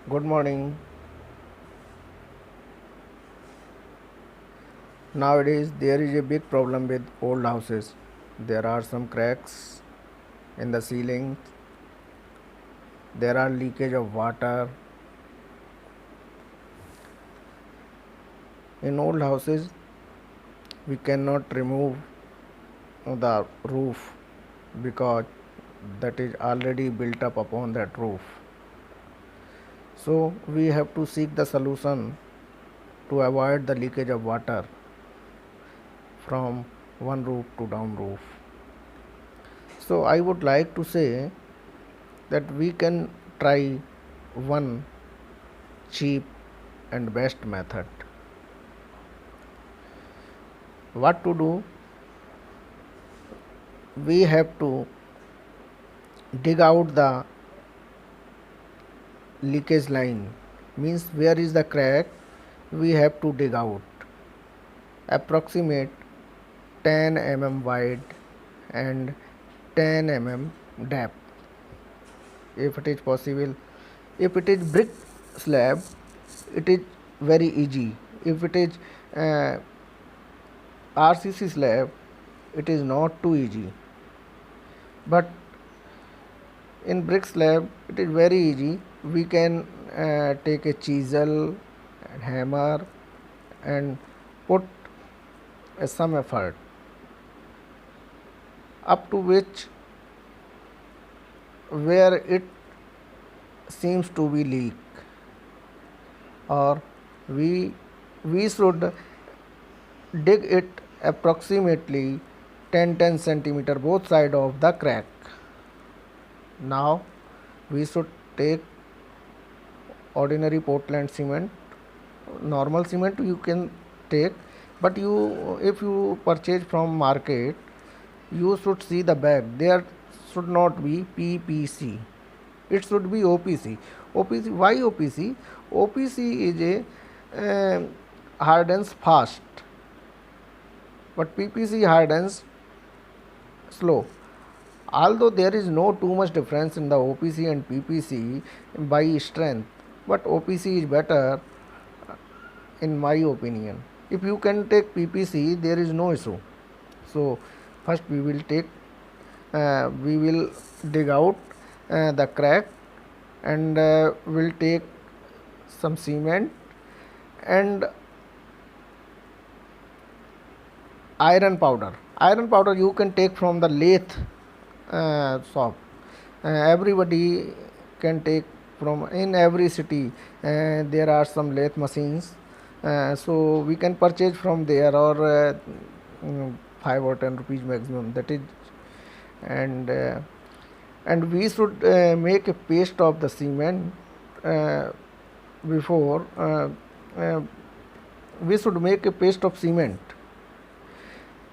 Good morning. Nowadays, there is a big problem with old houses. There are some cracks in the ceiling, there are leakage of water. In old houses, we cannot remove the roof because that is already built up upon that roof. So, we have to seek the solution to avoid the leakage of water from one roof to down roof. So, I would like to say that we can try one cheap and best method. What to do? We have to dig out the leakage line, means where is the crack, we have to dig out approximate 10 wide and 10 depth if it is possible. If it is brick slab, it is very easy. If it is uh, RCC slab, it is not too easy. But in brick slab, it is very easy. We can take a chisel and hammer and put some effort up to which where it seems to be leak, or we should dig it approximately 10 centimeter both side of the crack. Now we should take ordinary Portland cement, normal cement you can take, but if you purchase from market, you should see the bag, there should not be PPC, it should be OPC. OPC, why OPC? OPC is a hardens fast, but PPC hardens slow. Although there is no too much difference in the OPC and PPC by strength, but OPC is better in my opinion. If you can take PPC, there is no issue. So first we will dig out the crack, and we'll take some cement and iron powder. Iron powder you can take from the lathe shop. Everybody can take from, in every city there are some lathe machines, so we can purchase from there, or 5 or 10 rupees maximum, that is. And we should make a paste of the cement before we should make a paste of cement.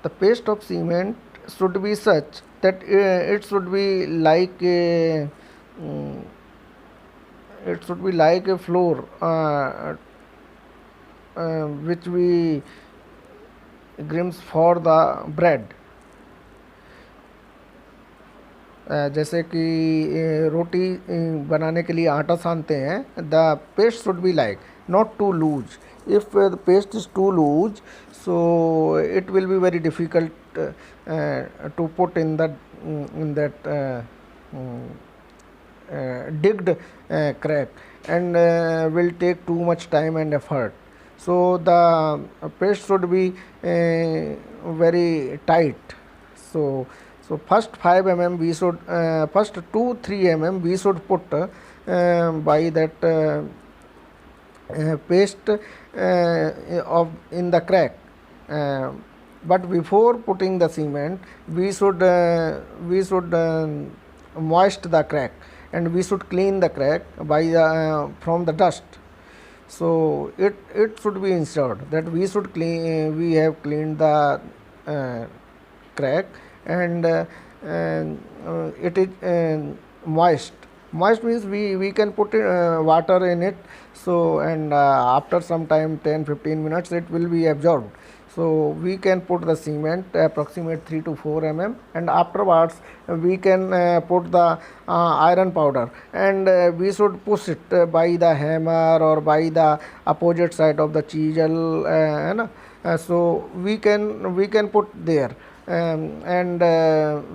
The paste of cement should be such that it should be like mm, it should be like a floor which we grims for the bread. जैसे कि रोटी बनाने के लिए आटा सानते हैं, the paste should be like not too loose. If the paste is too loose, so it will be very difficult to put in that digged crack, and will take too much time and effort. So the paste should be very tight. So first 5 we should first 2-3 we should put by that paste of in the crack. But before putting the cement, we should moist the crack, and we should clean the crack by the from the dust. So it should be ensured that we should clean, we have cleaned the crack, and it is moist. Moist means we can put water in it, so, and after some time, 10-15 minutes, it will be absorbed. So we can put the cement approximate 3 to 4 mm, and afterwards we can put the iron powder, and we should push it by the hammer or by the opposite side of the chisel, so we can put there, and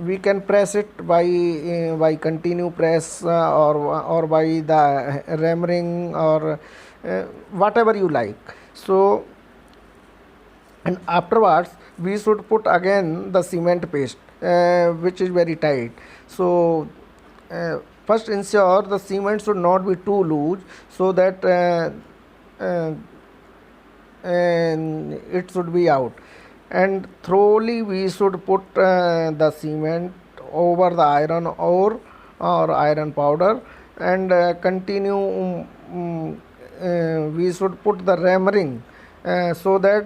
we can press it by continue press, or by the hammering, or whatever you like. So, and afterwards we should put again the cement paste, which is very tight. So first ensure the cement should not be too loose, so that uh, and it should be out, and thoroughly we should put the cement over the iron ore or iron powder, and continue, we should put the hammering, so that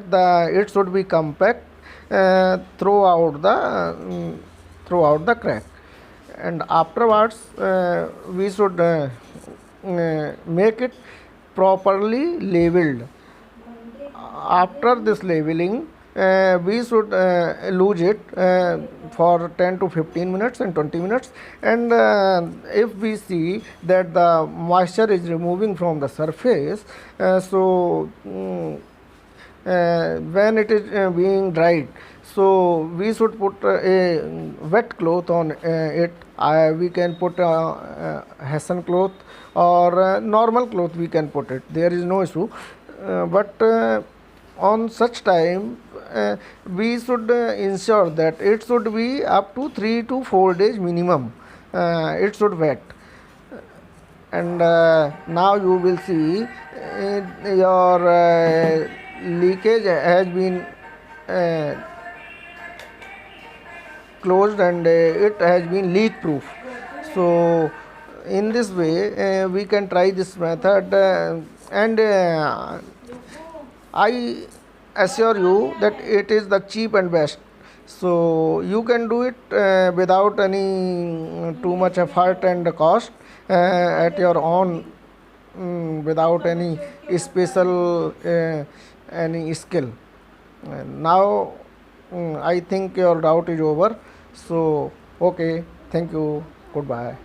it should be compact throughout the crack. And afterwards we should make it properly labeled. After this labeling, we should lose it for 10 to 15 minutes and 20 minutes, and if we see that the moisture is removing from the surface, when it is being dried, so we should put a wet cloth on it. We can put Hessian cloth, or normal cloth we can put it, there is no issue, but on such time we should ensure that it should be up to 3 to 4 days minimum, it should wet. And now you will see your leakage has been closed, and it has been leak proof. So in this way we can try this method, and I assure you that it is the cheap and best. So you can do it without any too much effort and cost, at your own, without any special any skill. Now I think your doubt is over. So okay, thank you, goodbye.